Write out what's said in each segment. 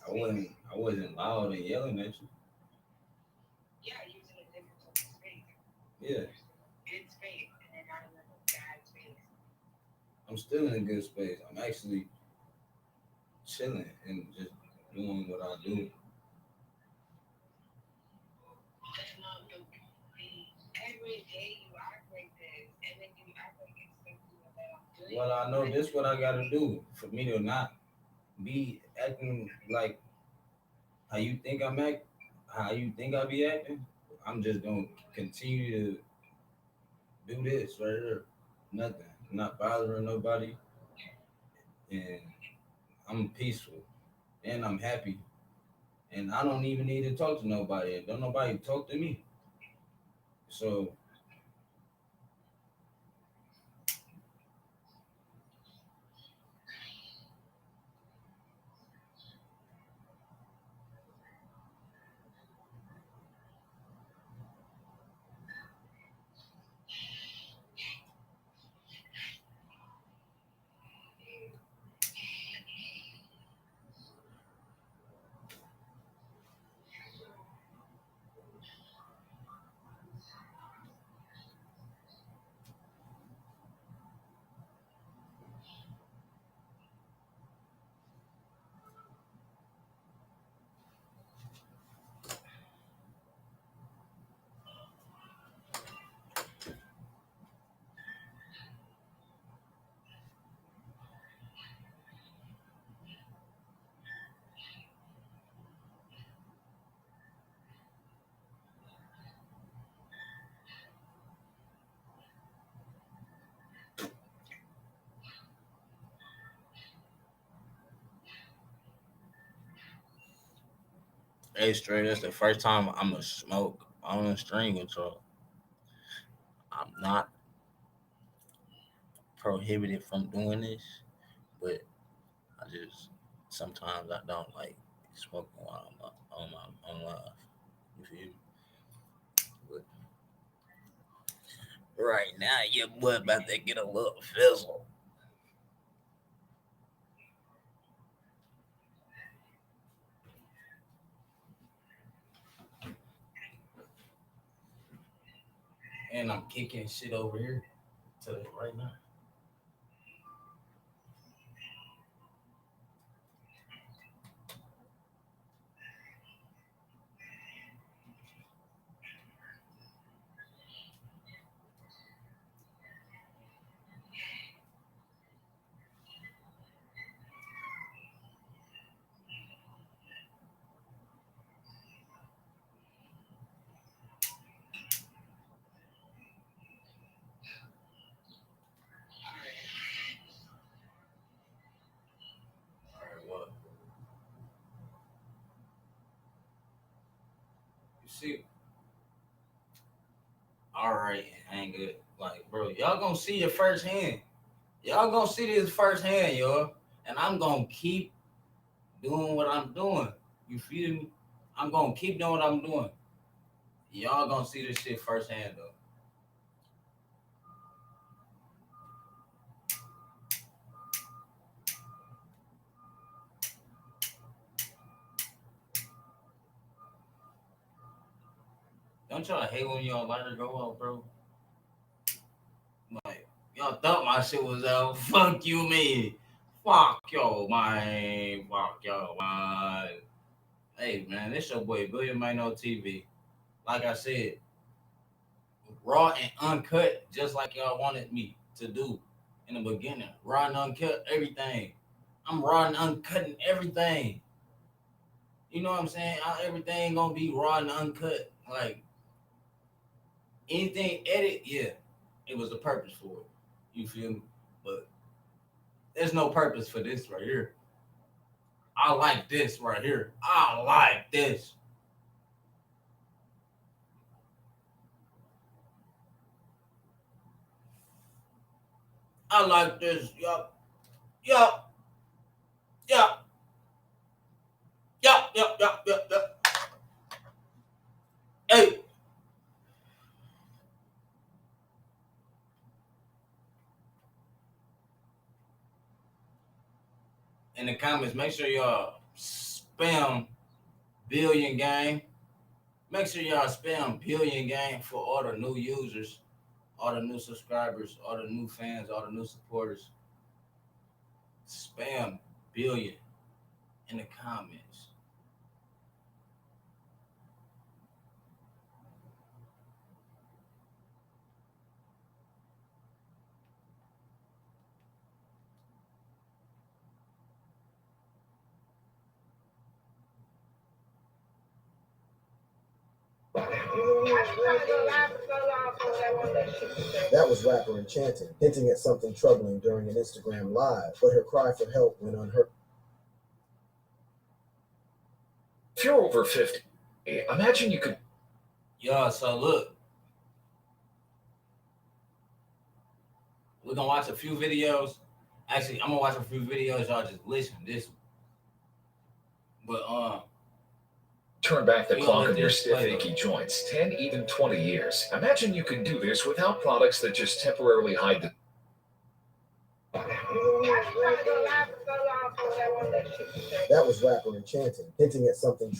I wasn't loud and yelling at you. Yeah, I'm still in a good space. I'm actually chilling and just doing what I do. Well, I know this what I gotta do for me to not be acting like how you think I'm act, how you think I be acting. I'm just gonna continue to do this right here. Nothing. I'm not bothering nobody, and I'm peaceful and I'm happy, and I don't even need to talk to nobody. And don't nobody talk to me. So, hey, straight. That's the first time I'm gonna smoke on the string with y'all. I'm not prohibited from doing this, but I just sometimes I don't like smoking while I'm on live. You feel me? But right now, your boy about to get a little fizzle. And I'm kicking shit over here to the right now. All right, well, you see, all right, ain't good. Like, bro, y'all gonna see it firsthand. Y'all gonna see this firsthand, y'all. And I'm gonna keep doing what I'm doing. You feel me? I'm gonna keep doing what I'm doing. Y'all gonna see this shit firsthand, though. Don't y'all hate when y'all lighter go out, bro? Like, y'all thought my shit was out. Fuck you, me. Fuck yo, man. Fuck yo, man. Hey, man, this your boy, William MaineoTv. Like I said, raw and uncut, just like y'all wanted me to do in the beginning. Raw and uncut, everything. I'm raw and uncutting everything. You know what I'm saying? Everything gonna be raw and uncut. Like, anything edit, yeah, it was a purpose for it. You feel me? But there's no purpose for this right here. I like this right here. I like this. I like this. Yup. Yup. Yup. Yup. Yup. Yup. Yup. Yup. Hey. In the comments, make sure y'all spam billion gang. Make sure y'all spam billion gang for all the new users, all the new subscribers, all the new fans, all the new supporters. Spam billion in the comments. That was rapper Enchanting, hinting at something troubling during an Instagram live, but her cry for help went unheard. If you're over 50, imagine you could. Y'all, so look, we're gonna watch a few videos. Actually, I'm gonna watch a few videos. Y'all just listen to this. But Turn back the we gonna clock let on your this stiff, play achy though. joints 10, even 20 years. Imagine you could do this without products that just temporarily hide the. That was rapper Enchanting, hinting at something.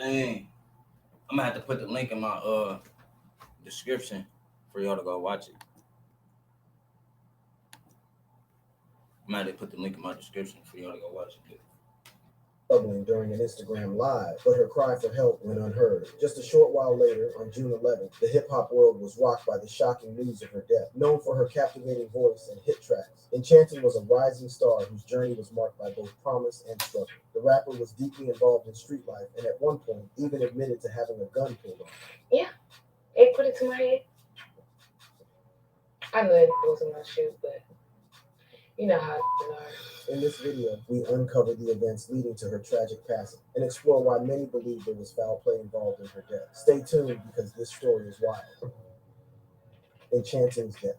Dang, I'm gonna have to put the link in my description for y'all to go watch it. I'm gonna have to put the link in my description for y'all to go watch it. Troubling during an Instagram live, but her cry for help went unheard. Just a short while later, on June 11th, the hip hop world was rocked by the shocking news of her death. Known for her captivating voice and hit tracks, Enchanting was a rising star whose journey was marked by both promise and struggle. The rapper was deeply involved in street life and at one point even admitted to having a gun pulled on him. Yeah, it put it to my head. I know it wasn't my shoe, but you know how it are. In this video, we uncover the events leading to her tragic passing and explore why many believe there was foul play involved in her death. Stay tuned because this story is wild. Enchanting's death.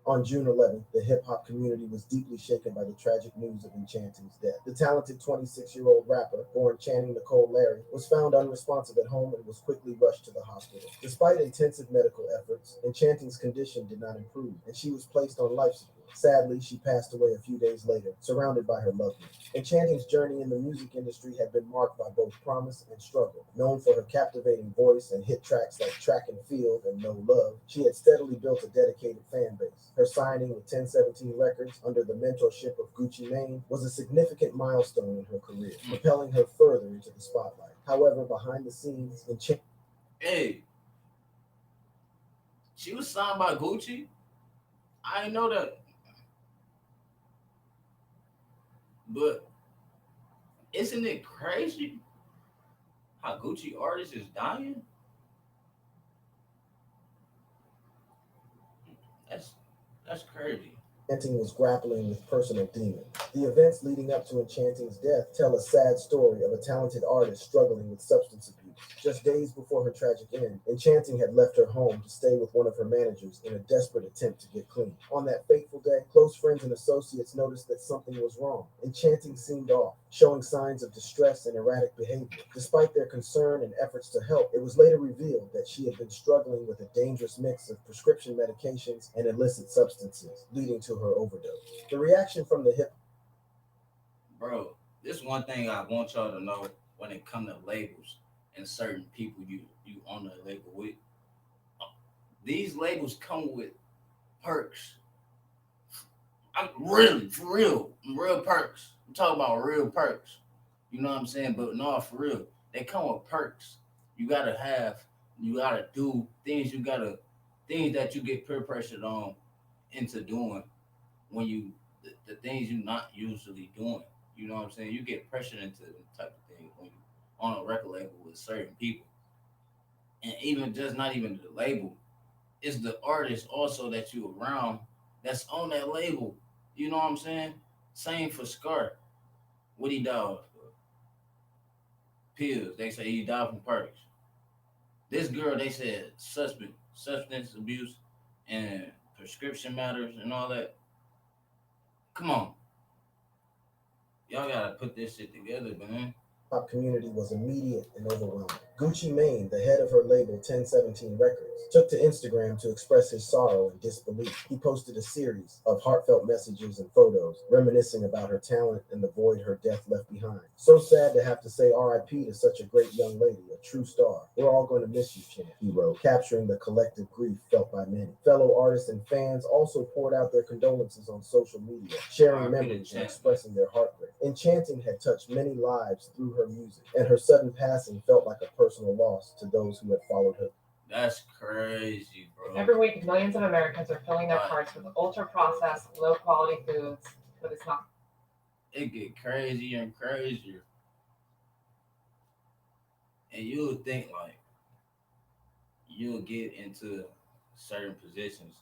On June 11th, the hip hop community was deeply shaken by the tragic news of Enchanting's death. The talented 26-year-old rapper, born Channing Nicole Larry, was found unresponsive at home and was quickly rushed to the hospital. Despite intensive medical efforts, Enchanting's condition did not improve, and she was placed on life support. Sadly, she passed away a few days later, surrounded by her loved ones. Enchanting's journey in the music industry had been marked by both promise and struggle. Known for her captivating voice and hit tracks like Track and Field and No Love, she had steadily built a dedicated fan base. Her signing with 1017 Records under the mentorship of Gucci Mane was a significant milestone in her career, propelling her further into the spotlight. However, behind the scenes, Hey, she was signed by Gucci. I didn't know that, but isn't it crazy how Gucci artist is dying? That's that's crazy. Enchanting was grappling with personal demons. The events leading up to Enchanting's death tell a sad story of a talented artist struggling with substance abuse. Just days before her tragic end, Enchanting had left her home to stay with one of her managers in a desperate attempt to get clean. On that fateful day, close friends and associates noticed that something was wrong. Enchanting seemed off, showing signs of distress and erratic behavior. Despite their concern and efforts to help, it was later revealed that she had been struggling with a dangerous mix of prescription medications and illicit substances, leading to her overdose. The reaction from the hip Bro, this one thing I want y'all to know when it come to labels and certain people you on the label with. These labels come with perks. I'm really for real perks. I'm talking about real perks. You know what I'm saying? But no, for real, they come with perks. You gotta have, you gotta do things. Things that you get peer pressured on into doing when the things you're not usually doing. You know what I'm saying? You get pressured into the type of thing when you on a record label with certain people, and even just not even the label, it's the artist also that you around that's on that label. You know what I'm saying? Same for Scar. What he died of? Pills. They say he died from perks. This girl, they said substance abuse and prescription matters and all that. Come on, y'all gotta put this shit together, man. Pop community was immediate and overwhelming. Gucci Mane, the head of her label 1017 Records, took to Instagram to express his sorrow and disbelief. He posted a series of heartfelt messages and photos reminiscing about her talent and the void her death left behind. So sad to have to say RIP to such a great young lady, a true star. We're all going to miss you, Chan, he wrote, capturing the collective grief felt by many. Fellow artists and fans also poured out their condolences on social media, sharing RIP to memories and Champ. expressing their heartbreak. Enchanting had touched many lives through her music, and her sudden passing felt like a personal loss to those who had followed her. That's crazy, bro. Every week, millions of Americans are filling their Right. carts with ultra-processed, low-quality foods, but it's not. It get crazier and crazier, and you would think like you'll get into certain positions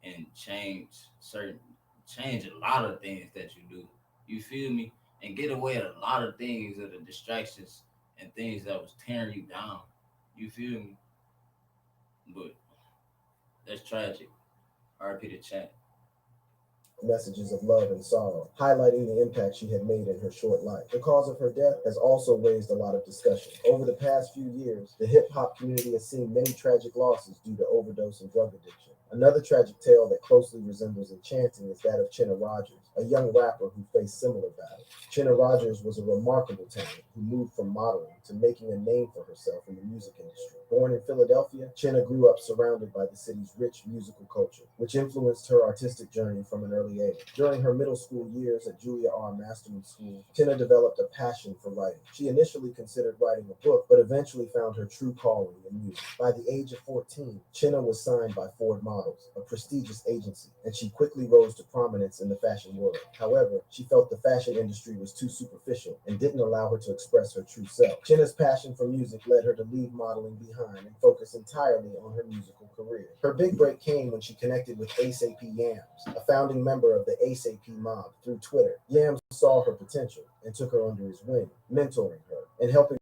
and change a lot of things that you do. You feel me? And get away at a lot of things that are distractions and things that was tearing you down. You feel me? But that's tragic. RP the chat. Messages of love and sorrow, highlighting the impact she had made in her short life. The cause of her death has also raised a lot of discussion. Over the past few years, the hip hop community has seen many tragic losses due to overdose and drug addiction. Another tragic tale that closely resembles Enchanting is that of Chinna Rogers, a young rapper who faced similar battles. Chinna Rogers was a remarkable talent who moved from modeling to making a name for herself in the music industry. Born in Philadelphia, Chinna grew up surrounded by the city's rich musical culture, which influenced her artistic journey from an early age. During her middle school years at Julia R. Masterman School, Chinna developed a passion for writing. She initially considered writing a book, but eventually found her true calling in music. By the age of 14, Chinna was signed by Ford Models, a prestigious agency, and she quickly rose to prominence in the fashion world. However, she felt the fashion industry was too superficial and didn't allow her to express her true self. Chinna's passion for music led her to leave modeling behind and focus entirely on her musical career. Her big break came when she connected with ASAP Yams, a founding member of the ASAP mob, through Twitter. Yams saw her potential and took her under his wing, mentoring her and helping.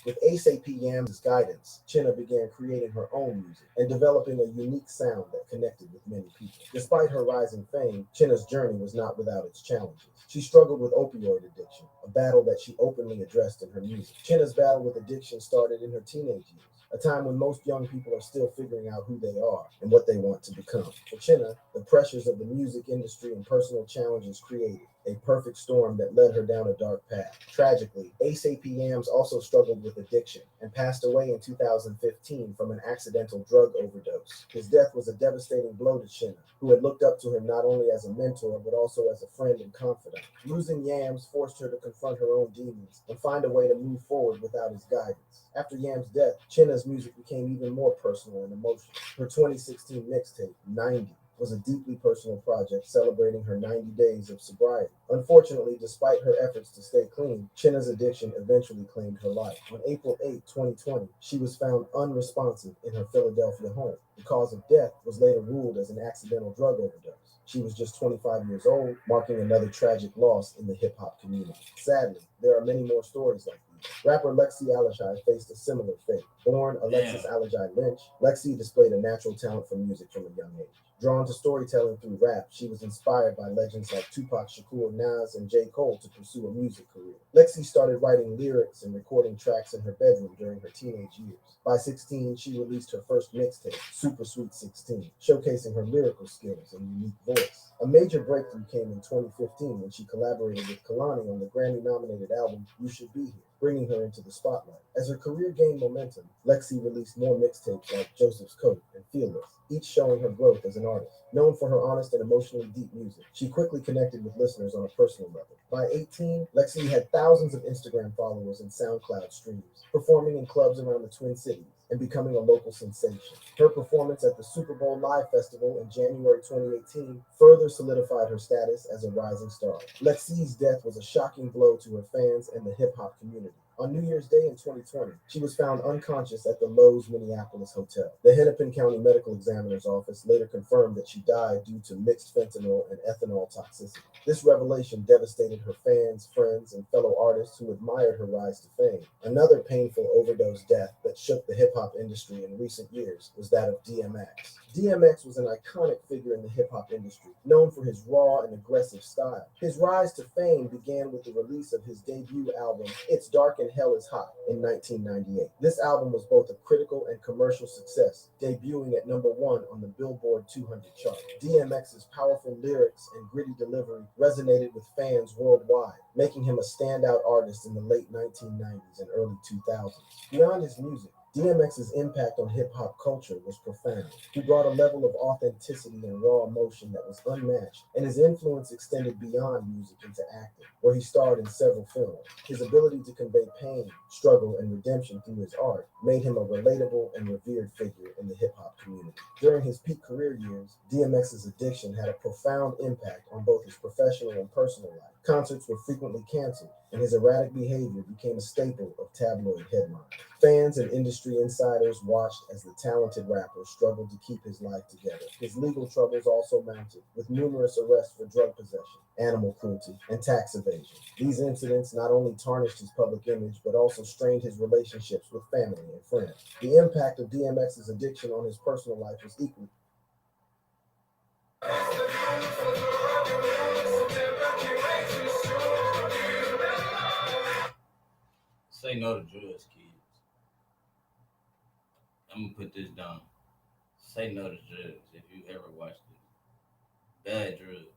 With ASAP Yams' guidance, Chinna began creating her own music and developing a unique sound that connected with many people. Despite her rising fame, Chinna's journey was not without its challenges. She struggled with opioid addiction, a battle that she openly addressed in her music. Chinna's battle with addiction started in her teenage years, a time when most young people are still figuring out who they are and what they want to become. For Chinna, the pressures of the music industry and personal challenges created a perfect storm that led her down a dark path. Tragically, ASAP Yams also struggled with addiction and passed away in 2015 from an accidental drug overdose. His death was a devastating blow to Chinna, who had looked up to him not only as a mentor but also as a friend and confidant. Losing Yams forced her to confront her own demons and find a way to move forward without his guidance. After Yams' death, Chinna's music became even more personal and emotional. Her 2016 mixtape, 90, was a deeply personal project celebrating her 90 days of sobriety. Unfortunately, despite her efforts to stay clean, Chinna's addiction eventually claimed her life. On April 8, 2020, she was found unresponsive in her Philadelphia home. The cause of death was later ruled as an accidental drug overdose. She was just 25 years old, marking another tragic loss in the hip hop community. Sadly, there are many more stories like these. Rapper Lexi Alashai faced a similar fate. Born Alexis Alajai Lynch, Lexi displayed a natural talent for music from a young age. Drawn to storytelling through rap, she was inspired by legends like Tupac Shakur, Nas, and J. Cole to pursue a music career. Lexi started writing lyrics and recording tracks in her bedroom during her teenage years. By 16, she released her first mixtape, Super Sweet 16, showcasing her lyrical skills and unique voice. A major breakthrough came in 2015 when she collaborated with Kalani on the Grammy-nominated album You Should Be Here, bringing her into the spotlight. As her career gained momentum, Lexi released more mixtapes like Joseph's Coat and Fearless, each showing her growth as an artist. Known for her honest and emotionally deep music, she quickly connected with listeners on a personal level. By 18, Lexi had thousands of Instagram followers and SoundCloud streams, performing in clubs around the Twin Cities and becoming a local sensation. Her performance at the Super Bowl Live Festival in January 2018 further solidified her status as a rising star. Lexi's death was a shocking blow to her fans and the hip hop community. On New Year's Day in 2020, she was found unconscious at the Lowe's Minneapolis hotel. The Hennepin County Medical Examiner's Office later confirmed that she died due to mixed fentanyl and ethanol toxicity. This revelation devastated her fans, friends, and fellow artists who admired her rise to fame. Another painful overdose death that shook the hip hop industry in recent years was that of DMX. DMX was an iconic figure in the hip hop industry, known for his raw and aggressive style. His rise to fame began with the release of his debut album, It's Dark and Hell is Hot, in 1998. This album was both a critical and commercial success, debuting at #1 on the Billboard 200 chart. DMX's powerful lyrics and gritty delivery resonated with fans worldwide, making him a standout artist in the late 1990s and early 2000s. Beyond his music, DMX's impact on hip hop culture was profound. He brought a level of authenticity and raw emotion that was unmatched, and his influence extended beyond music into acting, where he starred in several films. His ability to convey pain, struggle, and redemption through his art made him a relatable and revered figure in the hip hop community. During his peak career years, DMX's addiction had a profound impact on both his professional and personal life. Concerts were frequently canceled, and his erratic behavior became a staple of tabloid headlines. Fans and industry insiders watched as the talented rapper struggled to keep his life together. His legal troubles also mounted, with numerous arrests for drug possession, animal cruelty, and tax evasion. These incidents not only tarnished his public image, but also strained his relationships with family and friends. The impact of DMX's addiction on his personal life was equal. Say no to drugs, kids. I'm gonna put this down. Say no to drugs if you ever watched it. Bad drugs.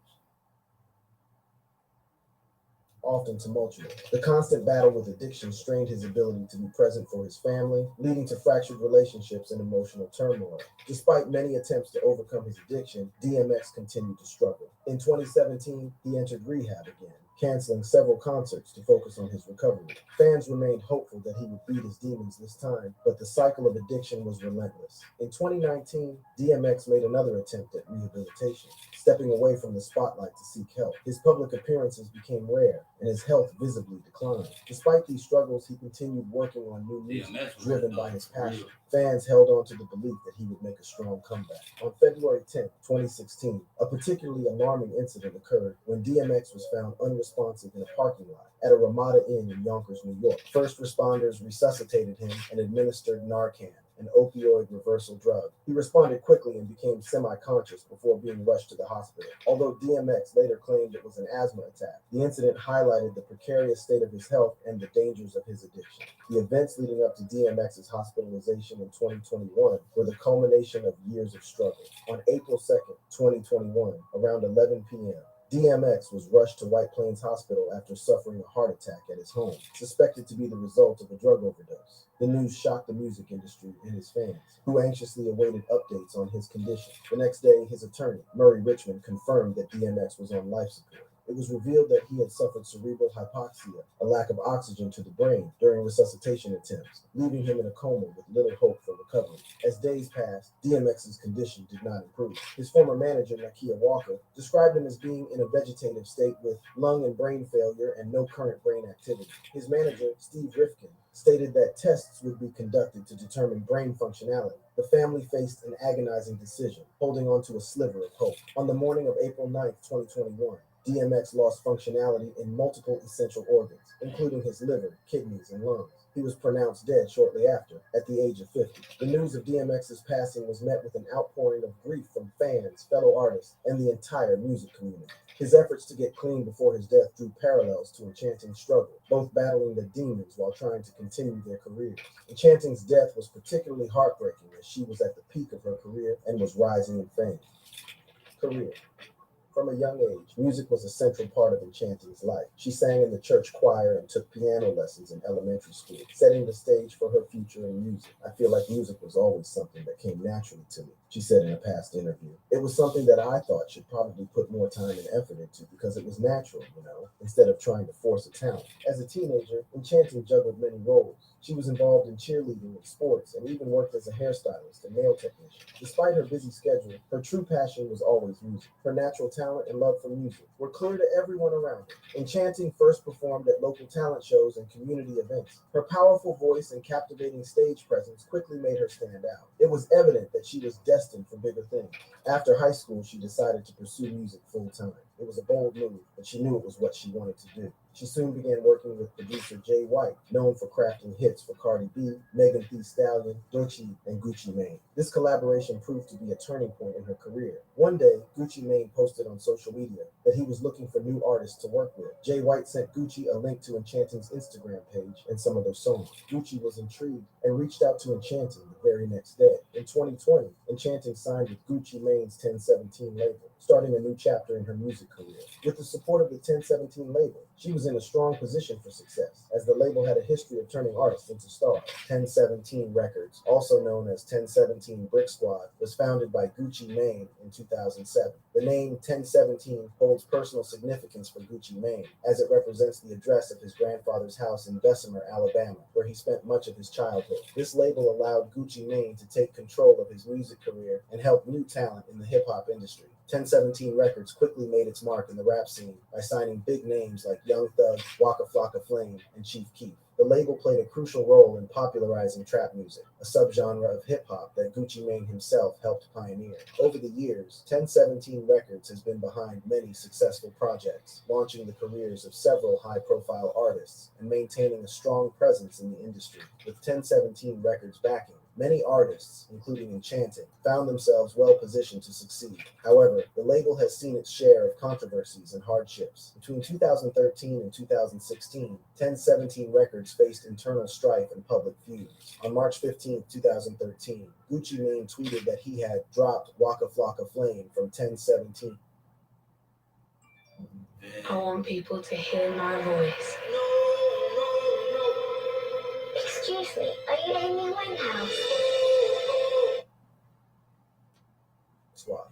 Often tumultuous. The constant battle with addiction strained his ability to be present for his family, leading to fractured relationships and emotional turmoil. Despite many attempts to overcome his addiction, DMX continued to struggle. In 2017, he entered rehab again, canceling several concerts to focus on his recovery. Fans remained hopeful that he would beat his demons this time, but the cycle of addiction was relentless. In 2019, DMX made another attempt at rehabilitation, stepping away from the spotlight to seek help. His public appearances became rare, and his health visibly declined. Despite these struggles, he continued working on new music, driven by his passion. Fans held on to the belief that he would make a strong comeback. On February 10, 2016, a particularly alarming incident occurred when DMX was found unresponsive in a parking lot at a Ramada Inn in Yonkers, New York. First responders resuscitated him and administered Narcan, an opioid reversal drug. He responded quickly and became semi-conscious before being rushed to the hospital. Although DMX later claimed it was an asthma attack, the incident highlighted the precarious state of his health and the dangers of his addiction. The events leading up to DMX's hospitalization in 2021 were the culmination of years of struggle. On April 2nd, 2021, around 11 p.m., DMX was rushed to White Plains Hospital after suffering a heart attack at his home, suspected to be the result of a drug overdose. The news shocked the music industry and his fans, who anxiously awaited updates on his condition. The next day, his attorney, Murray Richmond, confirmed that DMX was on life support. It was revealed that he had suffered cerebral hypoxia, a lack of oxygen to the brain, during resuscitation attempts, leaving him in a coma with little hope for recovery. As days passed, DMX's condition did not improve. His former manager, Nakia Walker, described him as being in a vegetative state with lung and brain failure and no current brain activity. His manager, Steve Rifkin, stated that tests would be conducted to determine brain functionality. The family faced an agonizing decision, holding on to a sliver of hope. On the morning of April 9, 2021, DMX lost functionality in multiple essential organs, including his liver, kidneys, and lungs. He was pronounced dead shortly after, at the age of 50. The news of DMX's passing was met with an outpouring of grief from fans, fellow artists, and the entire music community. His efforts to get clean before his death drew parallels to Enchanting's struggle, both battling their demons while trying to continue their careers. Enchanting's death was particularly heartbreaking as she was at the peak of her career and was rising in fame. Career. From a young age, music was a central part of Enchanting's life. She sang in the church choir and took piano lessons in elementary school, setting the stage for her future in music. I feel like music was always something that came naturally to me, she said in a past interview. It was something that I thought should probably put more time and effort into because it was natural, instead of trying to force a talent. As a teenager, Enchanting juggled many roles. She was involved in cheerleading, sports, and even worked as a hairstylist and nail technician. Despite her busy schedule, her true passion was always music. Her natural talent and love for music were clear to everyone around her. Enchanting first performed at local talent shows and community events. Her powerful voice and captivating stage presence quickly made her stand out. It was evident that she was destined for bigger things. After high school, she decided to pursue music full time. It was a bold move, but she knew it was what she wanted to do. She soon began working with producer Jay White, known for crafting hits for Cardi B, Megan Thee Stallion, Gucci, and Gucci Mane. This collaboration proved to be a turning point in her career. One day, Gucci Mane posted on social media that he was looking for new artists to work with. Jay White sent Gucci a link to Enchanting's Instagram page and some of their songs. Gucci was intrigued and reached out to Enchanting the very next day. In 2020, Enchanting signed with Gucci Mane's 1017 label, starting a new chapter in her music career. With the support of the 1017 label, she was in a strong position for success, as the label had a history of turning artists into stars. 1017 Records, also known as 1017 Brick Squad, was founded by Gucci Mane in 2007. The name 1017 holds personal significance for Gucci Mane, as it represents the address of his grandfather's house in Bessemer, Alabama, where he spent much of his childhood. This label allowed Gucci Mane to take control of his music career and help new talent in the hip-hop industry. 1017 Records quickly made its mark in the rap scene by signing big names like Young Thug, Waka Flocka Flame, and Chief Keef. The label played a crucial role in popularizing trap music, a subgenre of hip-hop that Gucci Mane himself helped pioneer. Over the years, 1017 Records has been behind many successful projects, launching the careers of several high-profile artists and maintaining a strong presence in the industry. With 1017 Records backing, many artists, including Enchanting, found themselves well positioned to succeed. However, the label has seen its share of controversies and hardships. Between 2013 and 2016, 1017 Records faced internal strife and public feuds. On March 15, 2013, Gucci Mane tweeted that he had dropped Waka Flocka Flame from 1017. I want people to hear my voice. Excuse me, are you Amy Winehouse?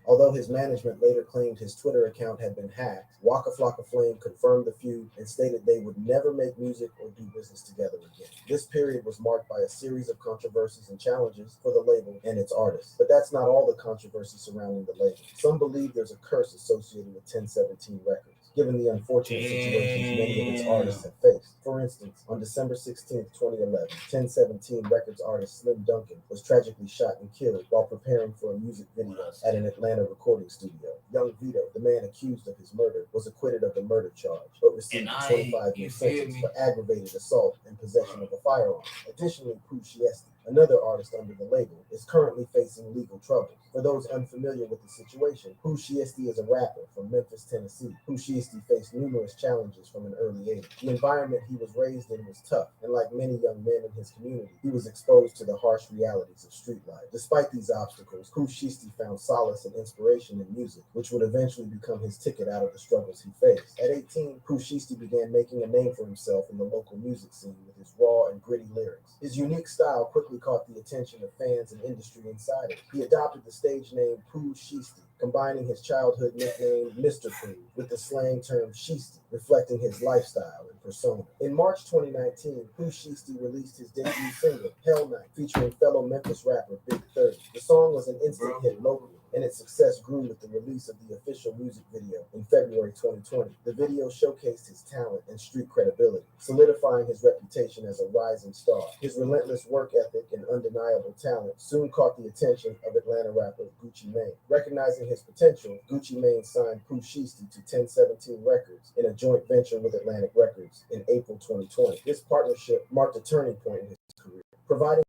Although his management later claimed his Twitter account had been hacked, Waka Flocka Flame confirmed the feud and stated they would never make music or do business together again. This period was marked by a series of controversies and challenges for the label and its artists. But that's not all the controversy surrounding the label. Some believe there's a curse associated with 1017 Records, given the unfortunate situations many of its artists have faced. For instance, on December 16, 2011, 1017 Records artist Slim Duncan was tragically shot and killed while preparing for a music video at an Atlanta recording studio. Young Vito, the man accused of his murder, was acquitted of the murder charge, but received a 25-year sentence for aggravated assault and possession of a firearm. Additionally, Pooh Shiesty, another artist under the label, is currently facing legal troubles. For those unfamiliar with the situation, Pooh Shiesty is a rapper from Memphis, Tennessee. Pooh Shiesty faced numerous challenges from an early age. The environment he was raised in was tough, and like many young men in his community, he was exposed to the harsh realities of street life. Despite these obstacles, Pooh Shiesty found solace and inspiration in music, which would eventually become his ticket out of the struggles he faced. At 18, Pooh Shiesty began making a name for himself in the local music scene with his raw and gritty lyrics. His unique style quickly caught the attention of fans and industry insiders. He adopted the stage name Pooh Shiesty, combining his childhood nickname Mr. Pooh with the slang term Shiesty, reflecting his lifestyle and persona. In March 2019, Pooh Shiesty released his debut single, Hell Night, featuring fellow Memphis rapper Big 30. The song was an instant hit locally, and its success grew with the release of the official music video in February 2020. The video showcased his talent and street credibility, solidifying his reputation as a rising star. His relentless work ethic and undeniable talent soon caught the attention of Atlanta rapper Gucci Mane. Recognizing his potential, Gucci Mane signed Pooh Shiesty to 1017 Records in a joint venture with Atlantic Records in April 2020. This partnership marked a turning point in his career, providing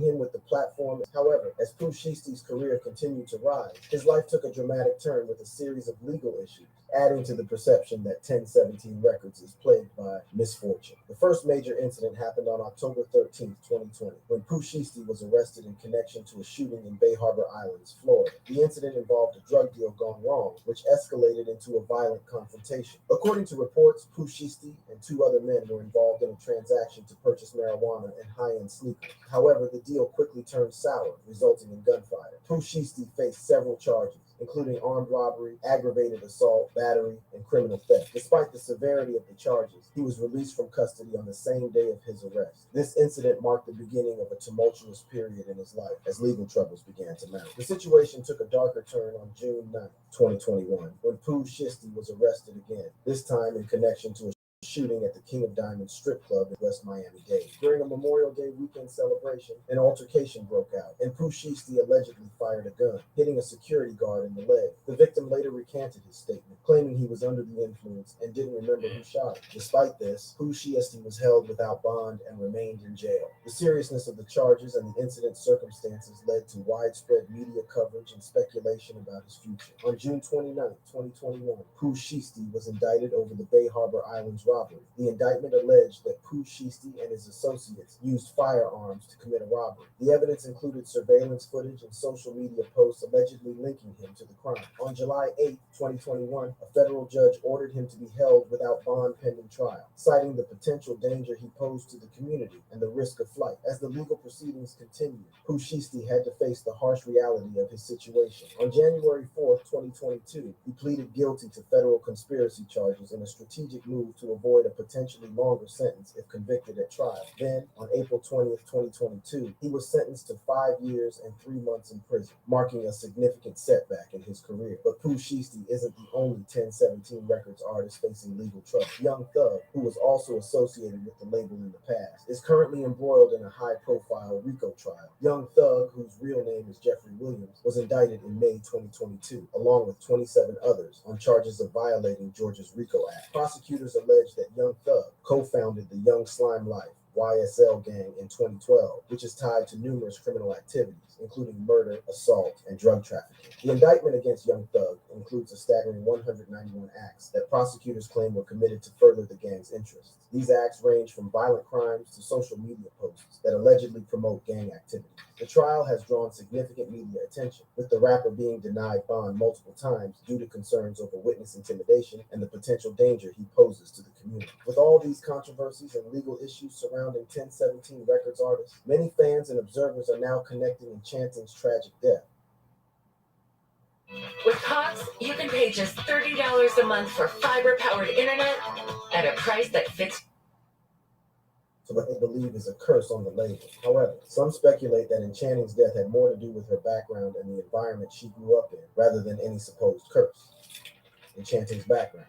him with the platform. However, as Pooh Shiesty's career continued to rise, his life took a dramatic turn with a series of legal issues, adding to the perception that 1017 Records is plagued by misfortune. The first major incident happened on October 13, 2020, when Pooh Shiesty was arrested in connection to a shooting in Bay Harbor Islands, Florida. The incident involved a drug deal gone wrong, which escalated into a violent confrontation. According to reports, Pooh Shiesty and two other men were involved in a transaction to purchase marijuana and high-end sneakers. However, the deal quickly turned sour, resulting in gunfire. Pushisti faced several charges, including armed robbery, aggravated assault, battery, and criminal theft. Despite the severity of the charges, he was released from custody on the same day of his arrest. This incident marked the beginning of a tumultuous period in his life as legal troubles began to mount. The situation took a darker turn on June 9, 2021, when Pushisti was arrested again, this time in connection to a shooting at the King of Diamonds strip club in West Miami-Dade. During a Memorial Day weekend celebration, an altercation broke out, and Pushisti allegedly fired a gun, hitting a security guard in the leg. The victim later recanted his statement, claiming he was under the influence and didn't remember who shot him. Despite this, Pushisti was held without bond and remained in jail. The seriousness of the charges and the incident's circumstances led to widespread media coverage and speculation about his future. On June 29, 2021, Pushisti was indicted over the Bay Harbor Islands robbery. The indictment alleged that Pushisti and his associates used firearms to commit a robbery. The evidence included surveillance footage and social media posts allegedly linking him to the crime. On July 8, 2021, a federal judge ordered him to be held without bond pending trial, citing the potential danger he posed to the community and the risk of flight. As the legal proceedings continued, Pushisti had to face the harsh reality of his situation. On January 4, 2022, he pleaded guilty to federal conspiracy charges in a strategic move to avoid a potentially longer sentence if convicted at trial. Then, on April 20th, 2022, he was sentenced to 5 years and 3 months in prison, marking a significant setback in his career. But Pushisti isn't the only 1017 Records artist facing legal trouble. Young Thug, who was also associated with the label in the past, is currently embroiled in a high-profile RICO trial. Young Thug, whose real name is Jeffrey Williams, was indicted in May 2022, along with 27 others, on charges of violating Georgia's RICO Act. Prosecutors allege that Young Thug co-founded the Young Slime Life YSL gang in 2012, which is tied to numerous criminal activities, including murder, assault, and drug trafficking. The indictment against Young Thug includes a staggering 191 acts that prosecutors claim were committed to further the gang's interests. These acts range from violent crimes to social media posts that allegedly promote gang activity. The trial has drawn significant media attention, with the rapper being denied bond multiple times due to concerns over witness intimidation and the potential danger he poses to the community. With all these controversies and legal issues surrounding 1017 Records artists, many fans and observers are now connecting Enchanting's tragic death. With Cox, you can pay just $30 a month for fiber-powered internet at a price that fits To what they believe is a curse on the label. However, some speculate that Enchanting's death had more to do with her background and the environment she grew up in, rather than any supposed curse. Enchanting's background.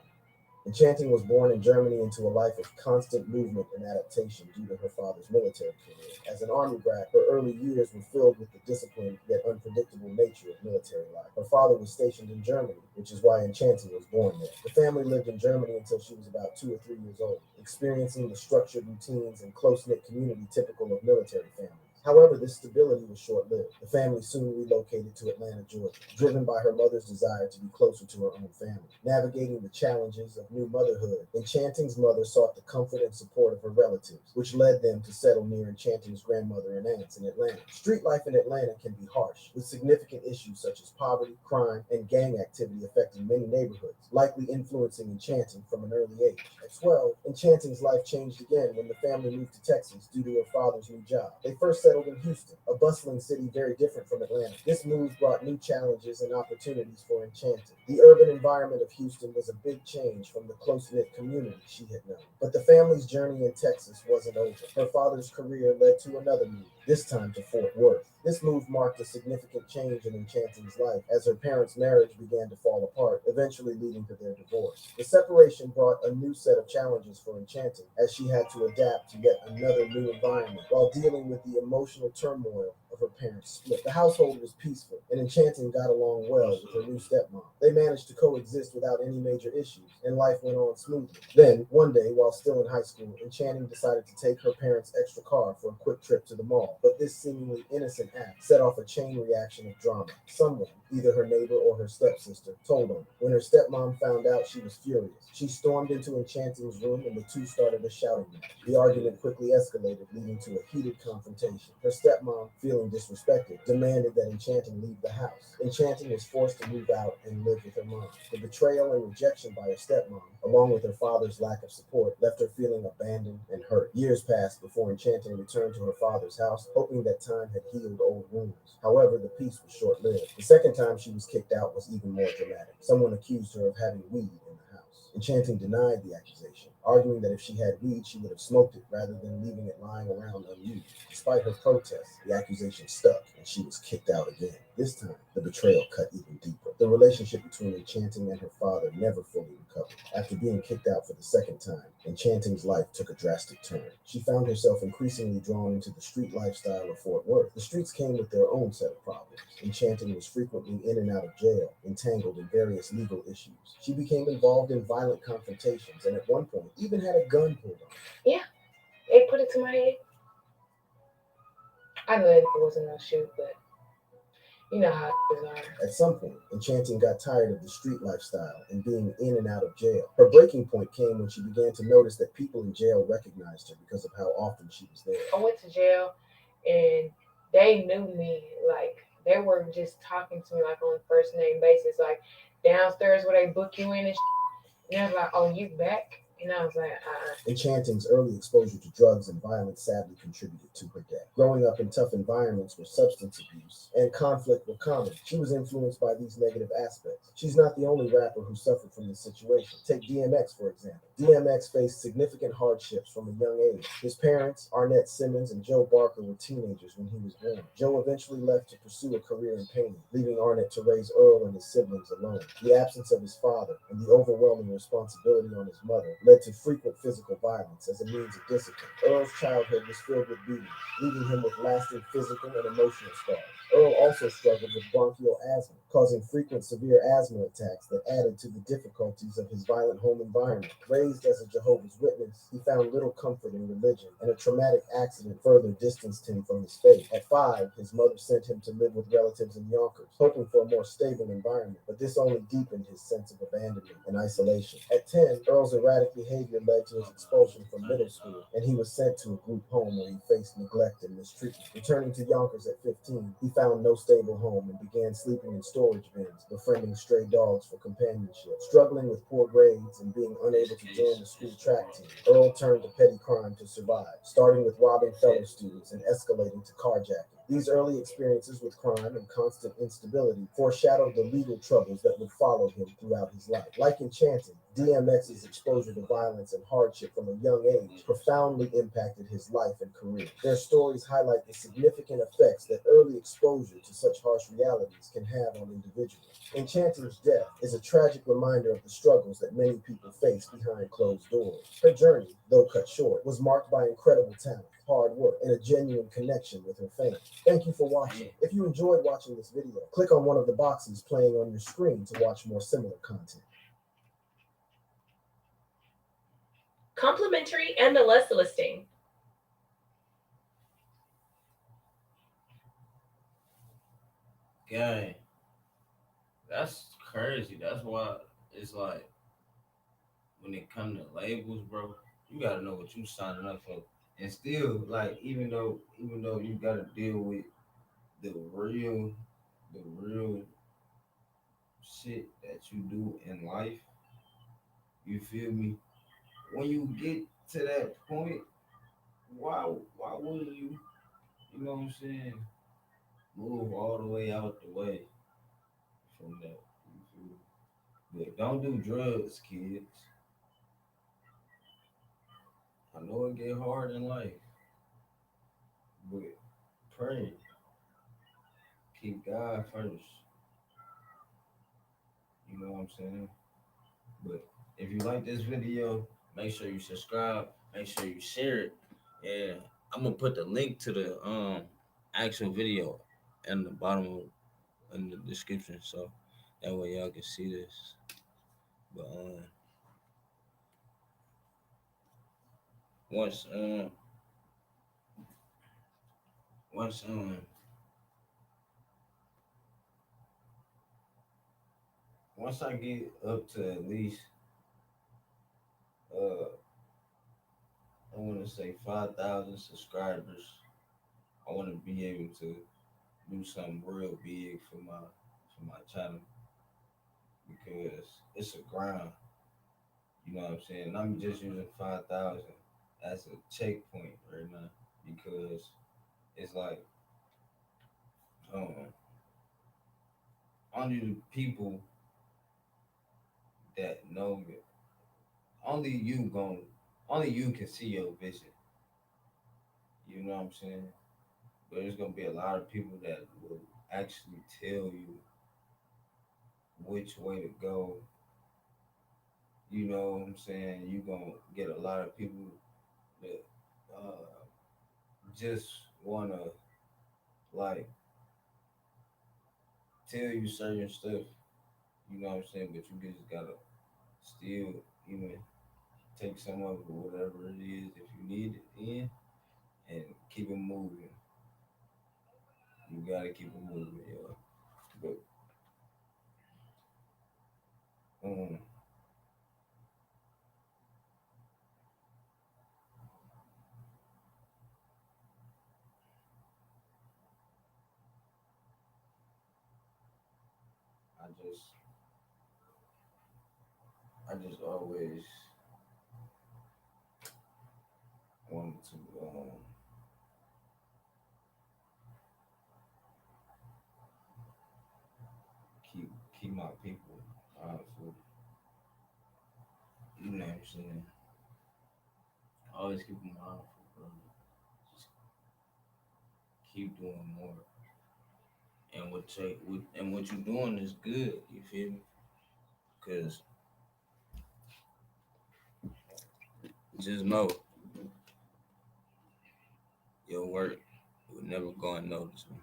Enchanting was born in Germany into a life of constant movement and adaptation due to her father's military career. As an army brat, her early years were filled with the disciplined yet unpredictable nature of military life. Her father was stationed in Germany, which is why Enchanting was born there. The family lived in Germany until she was about 2 or 3 years old, experiencing the structured routines and close-knit community typical of military families. However, this stability was short-lived. The family soon relocated to Atlanta, Georgia, driven by her mother's desire to be closer to her own family. Navigating the challenges of new motherhood, Enchanting's mother sought the comfort and support of her relatives, which led them to settle near Enchanting's grandmother and aunts in Atlanta. Street life in Atlanta can be harsh, with significant issues such as poverty, crime, and gang activity affecting many neighborhoods, likely influencing Enchanting from an early age. At 12, Enchanting's life changed again when the family moved to Texas due to her father's new job. They first settled in Houston, a bustling city very different from Atlanta. This move brought new challenges and opportunities for Enchanting. The urban environment of Houston was a big change from the close-knit community she had known. But the family's journey in Texas wasn't over. Her father's career led to another move, this time to Fort Worth. This move marked a significant change in Enchanting's life as her parents' marriage began to fall apart, eventually leading to their divorce. The separation brought a new set of challenges for Enchanting as she had to adapt to yet another new environment while dealing with the emotional turmoil of her parents' split. The household was peaceful, and Enchanting got along well with her new stepmom. They managed to coexist without any major issues, and life went on smoothly. Then, one day, while still in high school, Enchanting decided to take her parents' extra car for a quick trip to the mall. But this seemingly innocent act set off a chain reaction of drama. Someone, either her neighbor or her stepsister, told on her. When her stepmom found out, she was furious. She stormed into Enchanting's room and the two started a shouting match. The argument quickly escalated, leading to a heated confrontation. Her stepmom, feeling feeling disrespected, demanded that Enchanting leave the house. Enchanting was forced to move out and live with her mom. The betrayal and rejection by her stepmom, along with her father's lack of support, left her feeling abandoned and hurt. Years passed before Enchanting returned to her father's house, hoping that time had healed old wounds. However, the peace was short-lived. The second time she was kicked out was even more dramatic. Someone accused her of having weed in the house. Enchanting denied the accusation, arguing that if she had weed, she would have smoked it rather than leaving it lying around unused. Despite her protests, the accusation stuck and she was kicked out again. This time, the betrayal cut even deeper. The relationship between Enchanting and her father never fully recovered. After being kicked out for the second time, Enchanting's life took a drastic turn. She found herself increasingly drawn into the street lifestyle of Fort Worth. The streets came with their own set of problems. Enchanting was frequently in and out of jail, entangled in various legal issues. She became involved in violent confrontations and at one point even had a gun pulled on her. Yeah, it put it to my head. I know it wasn't no shoot, but you know how it are. At some point, Enchanting got tired of the street lifestyle and being in and out of jail. Her breaking point came when she began to notice that people in jail recognized her because of how often she was there. I went to jail and they knew me. Like they were just talking to me like on a first name basis. Like downstairs where they book you in and and I was like, "Oh, you back?" And I was like, Enchanting's early exposure to drugs and violence sadly contributed to her death. Growing up in tough environments where substance abuse and conflict were common, she was influenced by these negative aspects. She's not the only rapper who suffered from this situation. Take DMX, for example. DMX faced significant hardships from a young age. His parents, Arnett Simmons and Joe Barker, were teenagers when he was born. Joe eventually left to pursue a career in painting, leaving Arnett to raise Earl and his siblings alone. The absence of his father and the overwhelming responsibility on his mother led to frequent physical violence as a means of discipline. Earl's childhood was filled with beatings, leaving him with lasting physical and emotional scars. Earl also struggled with bronchial asthma, causing frequent severe asthma attacks that added to the difficulties of his violent home environment. Raised as a Jehovah's Witness, he found little comfort in religion, and a traumatic accident further distanced him from his faith. At 5, his mother sent him to live with relatives in Yonkers, hoping for a more stable environment, but this only deepened his sense of abandonment and isolation. At 10, Earl's erratic behavior led to his expulsion from middle school, and he was sent to a group home where he faced neglect and mistreatment. Returning to Yonkers at 15, he found no stable home and began sleeping in storage bins, befriending stray dogs for companionship. Struggling with poor grades and being unable to join the school track team, Earl turned to petty crime to survive, starting with robbing fellow students and escalating to carjacking. These early experiences with crime and constant instability foreshadowed the legal troubles that would follow him throughout his life. Like Enchanting, DMX's exposure to violence and hardship from a young age profoundly impacted his life and career. Their stories highlight the significant effects that early exposure to such harsh realities can have on individuals. Enchanting's death is a tragic reminder of the struggles that many people face behind closed doors. Her journey, though cut short, was marked by incredible talent, hard work, and a genuine connection with her fans. Thank you for watching. If you enjoyed watching this video, click on one of the boxes playing on your screen to watch more similar content. Complimentary MLS listing. Gang, that's crazy. That's why it's like when it comes to labels, bro, you gotta know what you signing up for. And still, like, even though you gotta deal with the real shit that you do in life, you feel me? When you get to that point, why wouldn't you, you know what I'm saying, move all the way out the way from that? You feel me? But don't do drugs, kids. I know it get hard in life, but pray. Keep God first. You know what I'm saying? But if you like this video, make sure you subscribe. Make sure you share it. And I'm gonna put the link to the actual video in the bottom of in the description, so that way y'all can see this. But once once once I get up to at least uh I want to say 5,000 subscribers, I want to be able to do something real big for my channel because it's a grind. You know what I'm saying? I'm just using 5,000 as a checkpoint right now because it's like um, only the people that know me, only you gon' only you can see your vision. You know what I'm saying? But there's gonna be a lot of people that will actually tell you which way to go. You know what I'm saying? You gonna get a lot of people that just wanna like tell you certain stuff. You know what I'm saying? But you just gotta still even take some of it, whatever it is, if you need it in, and keep it moving. You gotta keep it moving, yo. But um, I just I just always wanted to keep keep my people mindful. You know what I'm saying? Always keep them mindful, bro. Just keep doing more. And what you doing is good. You feel me? Cause just know your work will never go unnoticed, man.